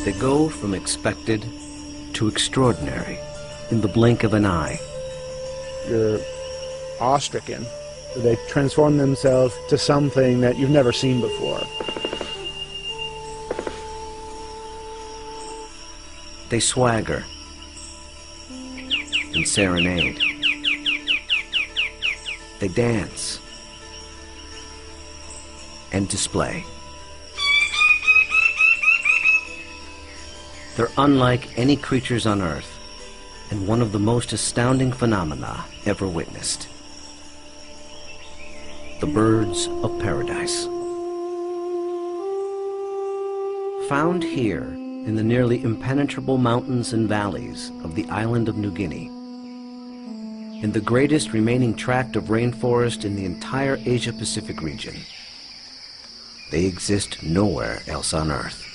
They go from expected to extraordinary in the blink of an eye. You're awe-stricken. They transform themselves to something that you've never seen before. They swagger and serenade. They dance and display. They're unlike any creatures on Earth, and one of the most astounding phenomena ever witnessed. The birds of paradise. Found here in the nearly impenetrable mountains and valleys of the island of New Guinea, in the greatest remaining tract of rainforest in the entire Asia-Pacific region, they exist nowhere else on Earth.